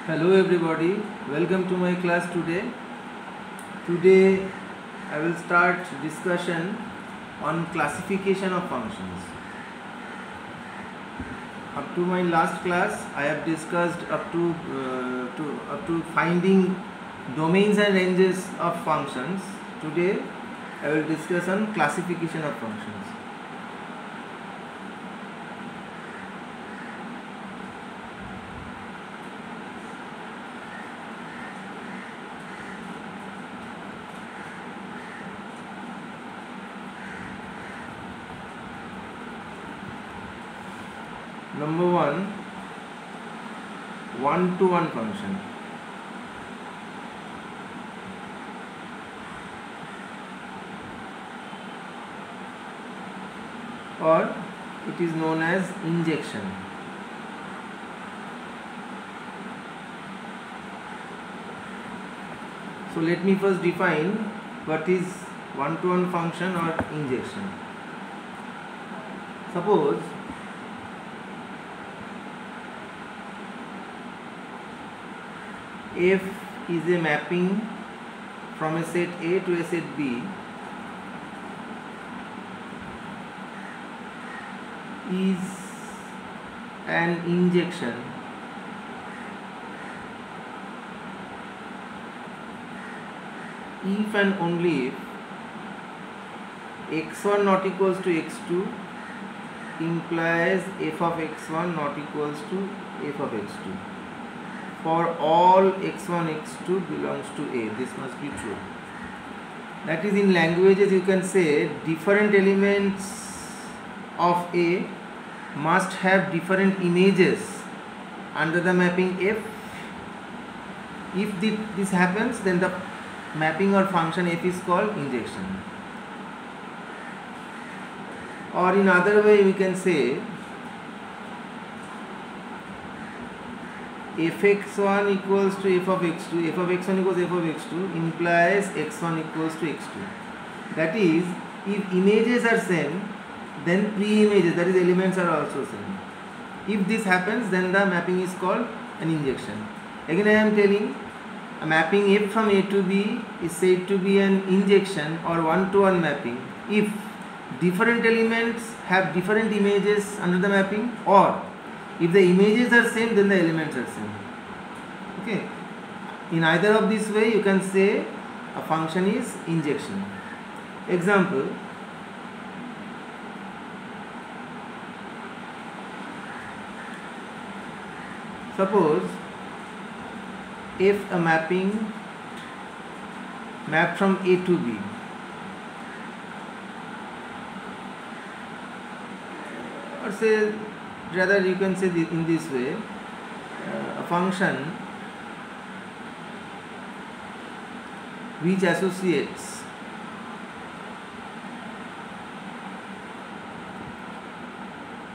Hello everybody, welcome to my class today. Today I will start discussion on classification of functions. Up to my last class I have discussed up to finding domains and ranges of functions. Today I will discuss on classification of functions. Number 1, one-to-one function. Or it is known as injection. So let me first define what is one-to-one function or injection. Suppose f is a mapping from a set A to a set B is an injection if and only if x1 not equals to x2 implies f of x1 not equals to f of x2 for all x1 x2 belongs to A. This must be true. That is, in languages you can say different elements of A must have different images under the mapping f. If this happens, then the mapping or function f is called injection. Or in other way we can say fx1 equals to f of x2, f of x1 equals f of x2 implies x1 equals to x2. That is, if images are same, then pre-images, that is elements, are also same. If this happens, then the mapping is called an injection. Again I am telling, a mapping f from A to B is said to be an injection or one-to-one mapping if different elements have different images under the mapping, or if the images are same, then the elements are same. Okay. In either of this way you can say a function is injection. Example, suppose if a mapping mapped from A to B or say, rather you can say in this way, a function which associates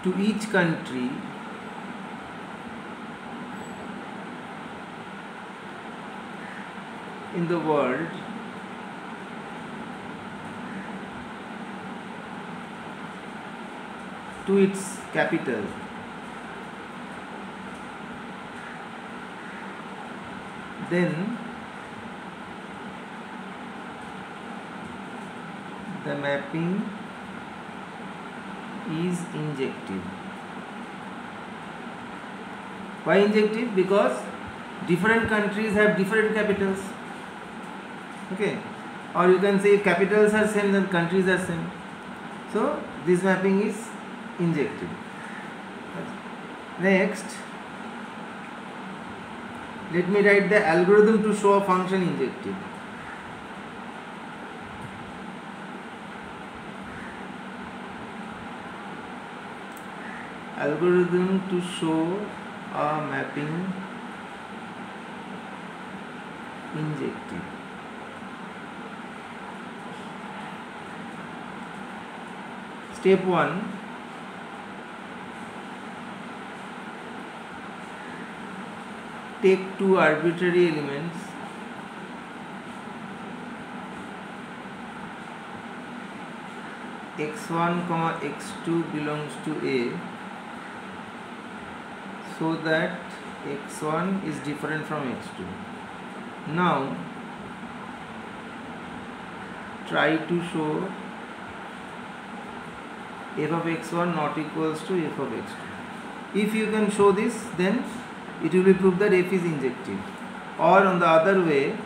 to each country in the world to its capital, then the mapping is injective. Why injective? Because different countries have different capitals. Okay. Or you can say if capitals are same, then countries are same. So this mapping is injective. Next, let me write the algorithm to show a function injective. Algorithm to show a mapping injective. Step 1, take two arbitrary elements x1 comma x2 belongs to A. so that x1 is different from x2. Now try to show f of x1 not equals to f of x2. If you can show this, then it will be proved that f is injective. Or on the other way,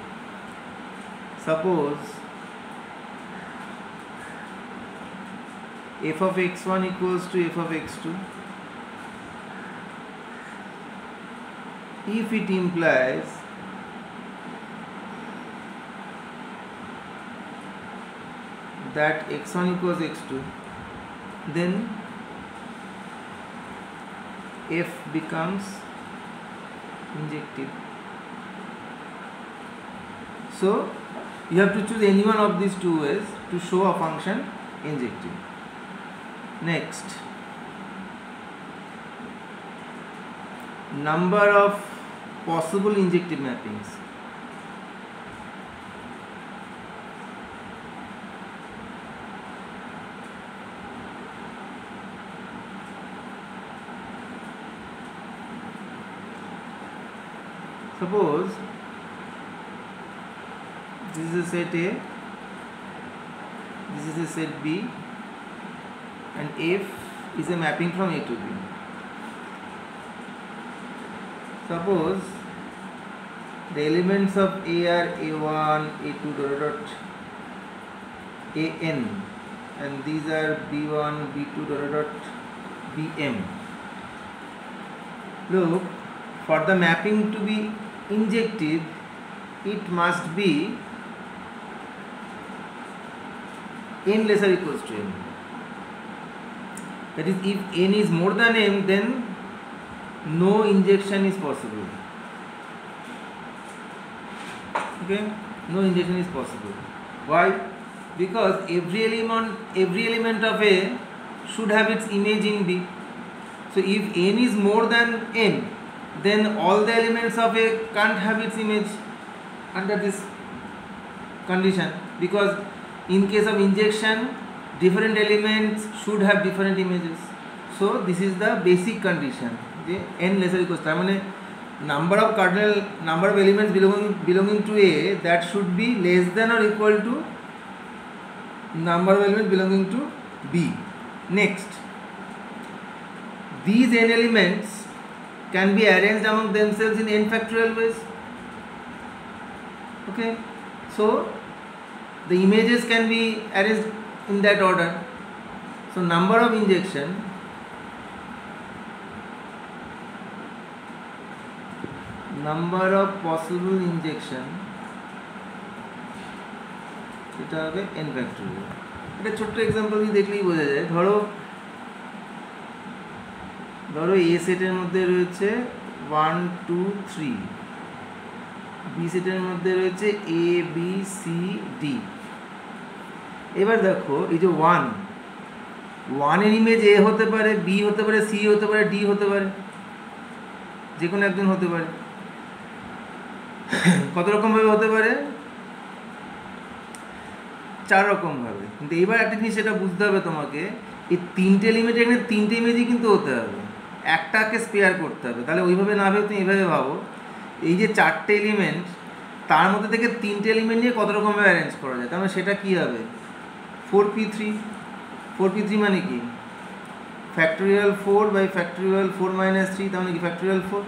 suppose f of x1 equals to f of x2, if it implies that x1 equals x2, then f becomes injective. So you have to choose any one of these two ways to show a function injective. Next, number of possible injective mappings. Suppose this is a set A, this is a set B, and F is a mapping from A to B. Suppose the elements of A are A1, A2, dot dot AN, and these are B1, B2, dot dot BM. Look, for the mapping to be injective, it must be n lesser equals to m. That is, if n is more than m, then no injection is possible. Okay, no injection is possible. Why? Because every element of A should have its image in B. So if n is more than m, then all the elements of A can't have its image under this condition, because in case of injection, different elements should have different images. So this is the basic condition. N lesser equals to, number of elements belonging to A, that should be less than or equal to number of elements belonging to B. Next, these n elements can be arranged among themselves in n factorial ways. Okay, so the images can be arranged in that order. So number of injection number of possible injection, এটা হবে n factorial. একটা ছোট্ট example দেখলেই বোঝা যায়। ধরো এ সেটের মধ্যে রয়েছে 1 2 3, বি সেটের মধ্যে রয়েছে এ বি সি ডি। এবার দেখো এই যে 1 এর ইমেজ এ হতে পারে, বি হতে পারে, সি হতে পারে, ডি হতে পারে, যে কোনো একজন হতে পারে। কত রকম ভাবে হতে পারে? 4 রকম ভাবে। কিন্তু এবার একটা জিনিস সেটা বুঝতে হবে তোমাকে, এই তিনটে এলিমেন্ট, এখানে তিনটে ইমেজই কিন্তু হতে হবে, একটাকে স্পেয়ার করতে হবে। তাহলে ওইভাবে না ভেবে তুমি এইভাবে ভাবো, এই যে 4টে এলিমেন্ট, তার মধ্যে থেকে 3টে এলিমেন্ট নিয়ে কত রকমভাবে অ্যারেঞ্জ করা যায়। তার মানে সেটা কী হবে? 4p3। 4p3 মানে কি? ফ্যাক্টোরিয়াল 4 বাই ফ্যাক্টোরিয়াল 4 - 3, তার মানে কি ফ্যাক্টোরিয়াল 4।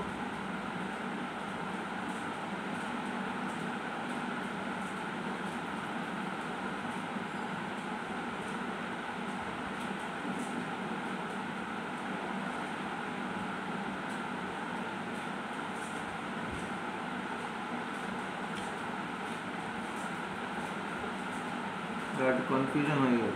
কনফিউশন হয়ে গেল।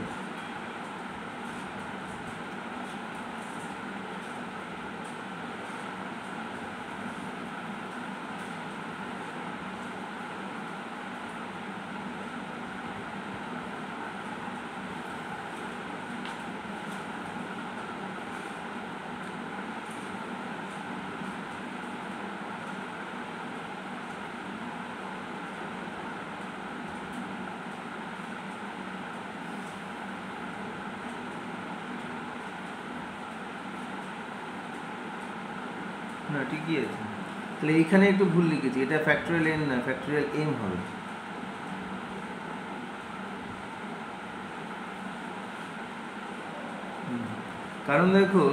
না ঠিকই আছে। তাহলে এইখানে একটু ভুল লিখেছি, এটা ফ্যাক্টরিয়াল n না, ফ্যাক্টরিয়াল m হবে। কারণ দেখো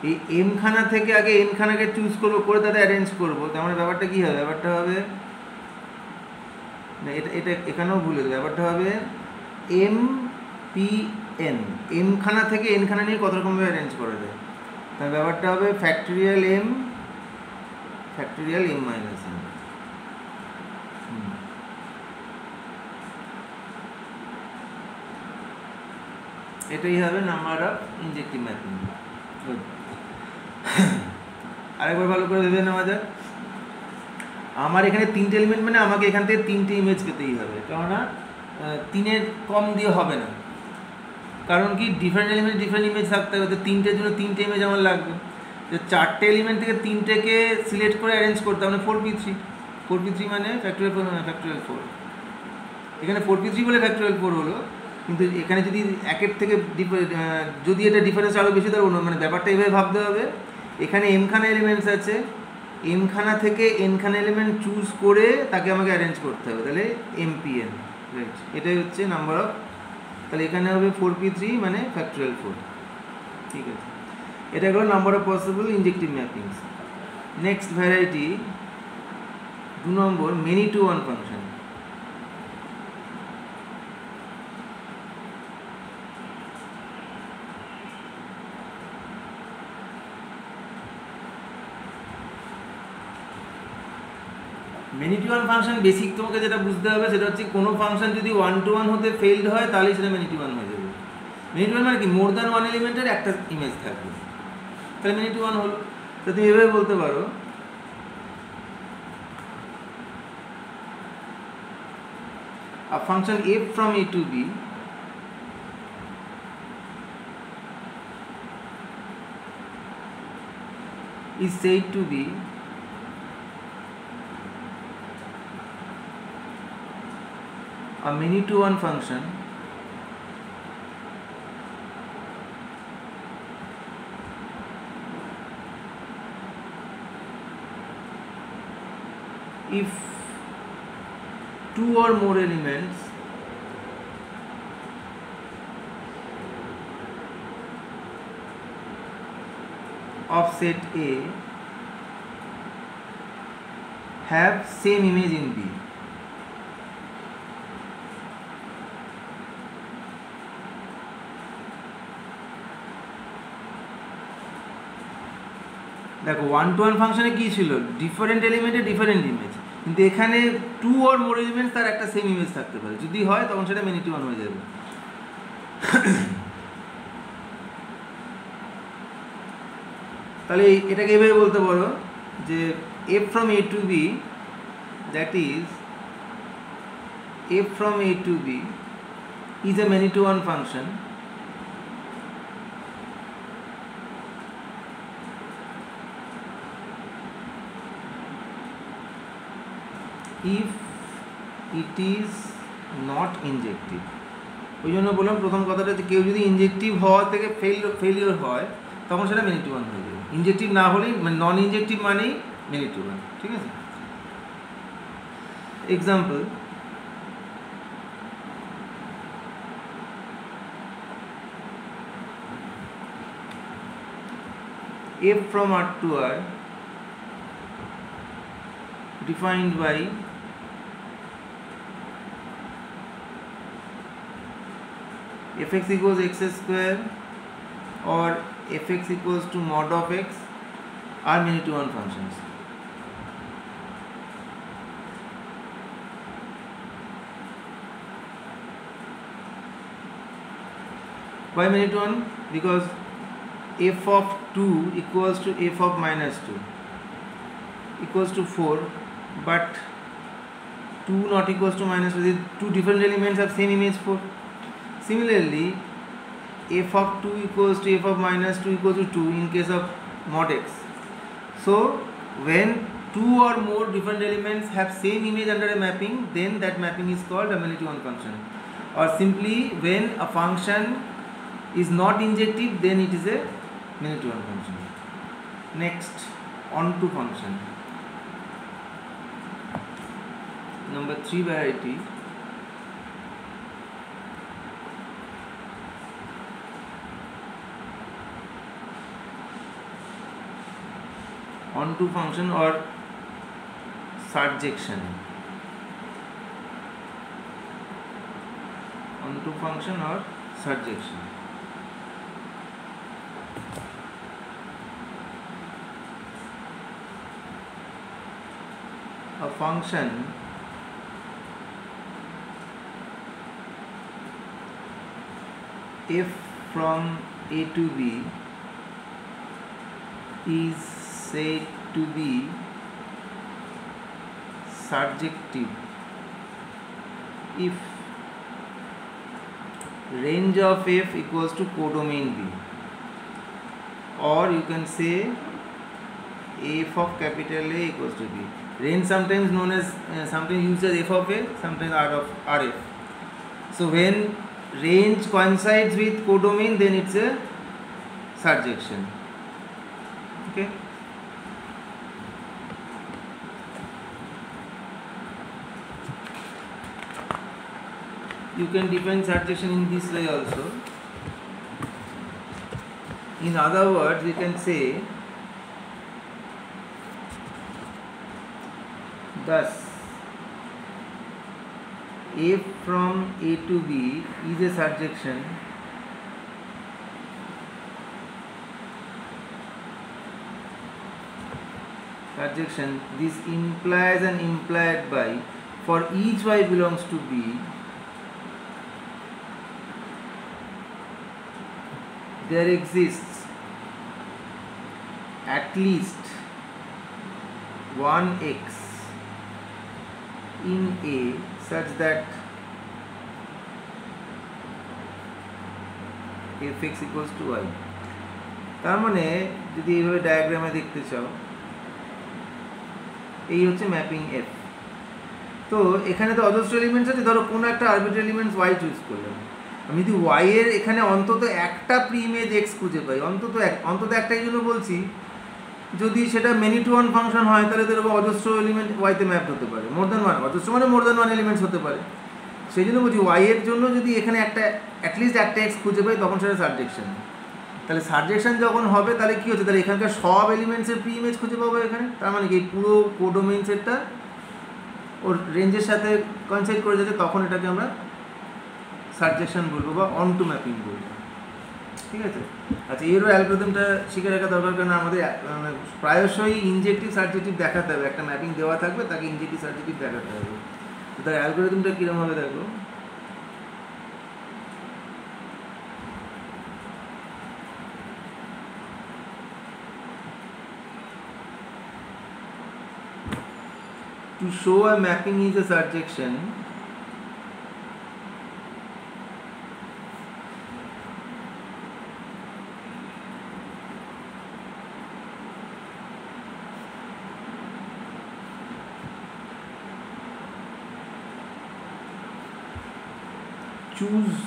এই m খানা থেকে আগে n খানাকে চুজ করবো, করে তাদের অ্যারেঞ্জ করবো, তার মানে ব্যাপারটা কী হবে, ব্যাপারটা হবে না, এটা এখানেও ভুল হবে, ব্যাপারটা হবে m p n, m খানা থেকে n খানা নিয়ে কত রকমভাবে অ্যারেঞ্জ করা যায়, তার ব্যাপারটা হবে ফ্যাক্টরিয়াল m মাইনাস n। এটাই হবে নাম্বার অফ ইনজেক্টিভ ম্যাপিং। আরেকবার ভালো করে ভেবে নেওয়া যাক। আমার এখানে তিনটে এলিমেন্ট, মানে আমাকে এখান থেকে তিনটে ইমেজ পেতেই হবে, কেননা তিনের কম দিয়ে হবে না, কারণ কি ডিফারেন্ট এলিমেন্ট ডিফারেন্ট ইমেজ থাকতে হবে, তো তিনটের জন্য তিনটে ইমেজ আমার লাগবে। তো চারটে এলিমেন্ট থেকে তিনটেকে সিলেক্ট করে অ্যারেঞ্জ করতে হবে 4p3 মানে ফ্যাক্টরিয়াল 4। এখানে 4p3 বলে ফ্যাক্টরিয়াল 4 হলো, কিন্তু এখানে যদি একের থেকে যদি এটা ডিফারেন্স আরও বেশি ধরো, মানে ব্যাপারটা এইভাবে ভাবতে হবে, এখানে m খানা এলিমেন্টস আছে, m খানা থেকে n খানা এলিমেন্ট চুজ করে তাকে আমাকে অ্যারেঞ্জ করতে হবে, তাহলে mpn, রাইট, এটাই হচ্ছে নাম্বার অফ। তাহলে এখানে হবে 4p3 মানে ফ্যাক্টরিয়াল 4, ঠিক আছে। এটা হলো number of possible injective mappings. Next variety 2 নম্বর, many to one function. Many to one function basic তোমাকে যেটা বুঝতে হবে সেটা হচ্ছে কোনো ফাংশন যদি 1 to 1 হতে ফেইলড হয় তাহলে সেটা মেনি টু ওয়ান হয়ে যাবে। মেনি টু ওয়ান মানে কি, মোর দ্যান ওয়ান এলিমেন্টের একটা ইমেজ থাকবে, তাহলে মেনি টু ওয়ান হলো। তো তুমি এভাবে বলতে পারো a function f from a to b is said to be a many to one function if two or more elements of set A have same image in B. দেখো 1 to 1 ফাংশনে কি ছিল, ডিফারেন্ট এলিমেন্টে ডিফারেন্ট ইমেজ, কিন্তু এখানে 2 or more elements তার একটা same image থাকতে পারে, যদি হয় তখন সেটা মেনি টু ওয়ান হয়ে যাবে। তাহলে এটাকে এভাবে বলতে পারো যে f from a to b, that is f from a to b is a many to one function if it is not injective। ওই জন্য বললাম প্রথম কথাটা, কেউ যদি ইনজেক্টিভ হওয়া থেকে ফেলিওর হয় তখন সেটা মেনি টু ওয়ান হয়ে যাবে, ইনজেক্টিভ না হলেই, মানে নন ইনজেক্টিভ মানেই মেনি টু ওয়ান, ঠিক আছে। Example, f from R to R defined by fx equals x square or fx equals to mod of x are many to one functions. Why many to one? Because f of 2 equals to f of minus 2 equals to 4, but 2 not equals to minus 2, two different elements have same image 4. Similarly, f of 2 equals to f of minus 2 equals to 2 in case of mod x. So when two or more different elements have same image under a mapping, then that mapping is called a many to one function. Or simply, when a function is not injective, then it is a many to one function. Next, onto function. Number 3 variety, onto function or surjection. Onto function or surjection. A function f from a to b is said to be surjective if range of f equals to codomain b, or you can say f of capital A equals to b. Range sometimes known as sometimes used as f of a, sometimes r of rf. So when range coincides with codomain, then it's a surjection. Okay. You can define surjection in this way also. In other words, we can say thus f from a to b is a surjection this implies and implied by for each y belongs to b there exists at least one x in A such that fx equals to y. তার মানে যদি এইভাবে ডায়াগ্রামে দেখতে চাও, এই হচ্ছে mapping f। তো এখানে তো অজস্র এলিমেন্টস আছে, ধরো কোনো একটা আরবিট্রারি এলিমেন্টস y চুজ করলাম, আমি যদি y এর এখানে অন্তত একটা প্রি ইমেজ x খুঁজে পাই, অন্তত একটাই জন্য বলছি, যদি সেটা মেনি টু ওয়ান ফাংশন হয় তাহলে তো এরকম অজস্র এলিমেন্ট ওয়াইতে ম্যাপ হতে পারে, মোর দ্যান ওয়ান, অজস্র মানে মোর দ্যান ওয়ান এলিমেন্টস হতে পারে। সেই জন্য বলছি ওয়াই এর জন্য যদি এখানে একটা অ্যাটলিস্ট একটা এক্স খুঁজে পাই তখন সেটা সাবজেকশন। তাহলে সাবজেকশন যখন হবে তাহলে কী হচ্ছে, তাহলে এখানকার সব এলিমেন্টসের প্রি ইমেজ খুঁজে পাবো এখানে। তার মানে কি পুরো কোডোমেইন সেটটা ওর রেঞ্জের সাথে কনসাইড করে যাচ্ছে, তখন এটাকে আমরা সাবজেকশন বলবো বা অন টু ম্যাপিং বলবো। ঠিক আছে। আচ্ছা, এরও অ্যালগরিদমটা শিখে রাখা দরকার, কারণ আমাদের প্রায়শই ইনজেক্টিভ সার্জেক্টিভ দেখাতে হবে, একটা ম্যাপিং দেওয়া থাকবে তাকে ইনজেক্টিভ সার্জেক্টিভ দেখাতে হবে। তো তার অ্যালগরিদমটা কীরকম হবে দেখো। To show a mapping is a surjection, choose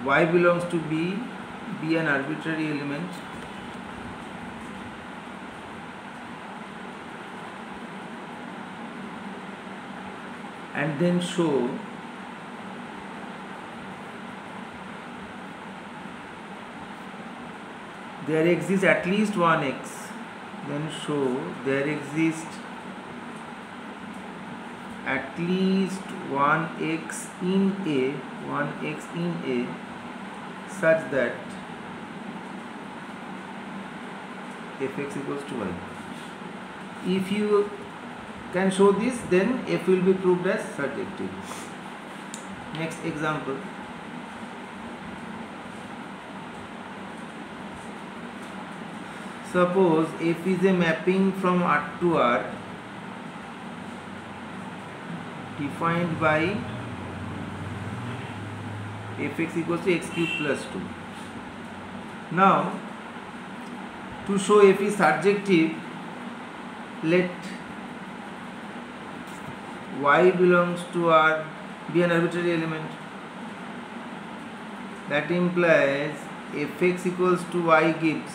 y belongs to b, be an arbitrary element, and then show there exists at least one x, then show there exists at least one x in A such that fx equals to y. If you can show this, then f will be proved as surjective. Next example. Suppose f is a mapping from R to R defined by fx equals to x cube plus 2. Now, to show f is surjective, let y belongs to R be an arbitrary element. That implies fx equals to y gives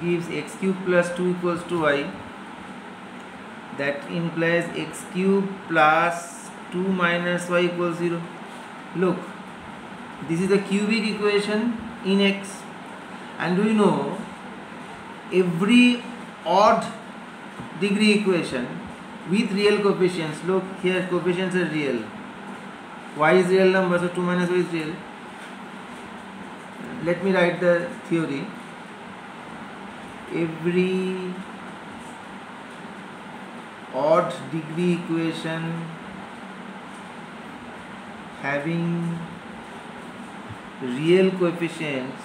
gives x cube plus 2 equals to y. That implies x cube plus 2 minus y equals 0. Look, this is the cubic equation in x, and do you know every odd degree equation with real coefficients, look here, coefficients are real, y is real number, so 2 minus y is real. Let me write the theory. Every odd degree equation having real coefficients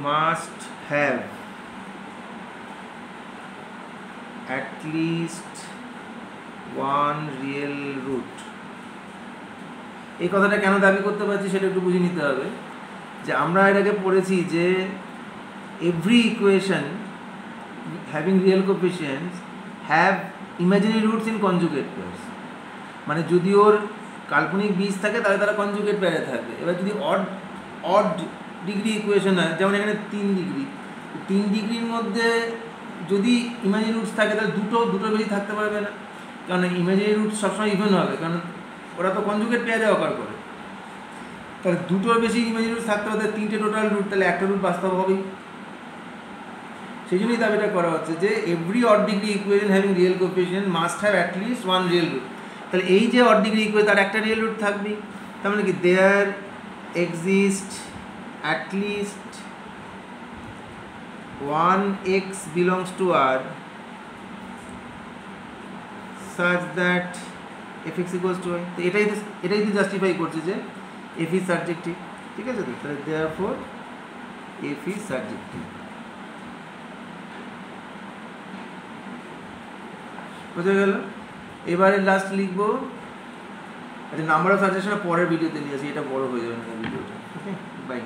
must have at least one real root. এই কথাটা কেন দাবি করতে পারছি সেটা একটু বুঝে নিতে হবে, যে আমরা এটাকে পড়েছি যে every equation having real coefficients have imaginary roots in conjugate pairs. মানে যদি ওর কাল্পনিক বীজ থাকে তাহলে তারা কনজুগেট পেয়ারে থাকবে। এবার যদি অড ডিগ্রি ইকুয়েশন হয়, যেমন এখানে 3 ডিগ্রি, 3 ডিগ্রির মধ্যে যদি ইমাজিনারি রুটস থাকে তাহলে দুটোর বেশি থাকতে পারবে না, কারণ ইমাজিনারি রুটস সবসময় ইভেন হবে, কারণ ওরা তো কনজুগেট পেয়ারে অকার করে। তাহলে দুটোর বেশি ইমাজিনারি রুটস থাকতে হবে, 3টে টোটাল রুট, তাহলে একটা রুট বাস্তব হবেই। সেই জন্যই দাবিটা করা হচ্ছে যে every odd degree equation having real coefficient must have at least one real root. তাহলে এই যে অড ডিগ্রি ইকুয়েশন তার একটা রিয়েল রুট থাকবেই। তার মানে কি there exist at least one x belongs to R such that fx equals to y। তো এটাই তো জাস্টিফাই করছে যে f is সাবজেক্টিভ, ঠিক আছে? তো তাহলে therefore f is সাবজেক্টিভ। বুঝে গেল? এবারে লাস্ট লিখবো, আচ্ছা নাম্বার অফ সাজেশন পরের ভিডিওতে নিয়ে আসি, এটা বড় হয়ে যাবে না ভিডিওটা। ওকে, বাই।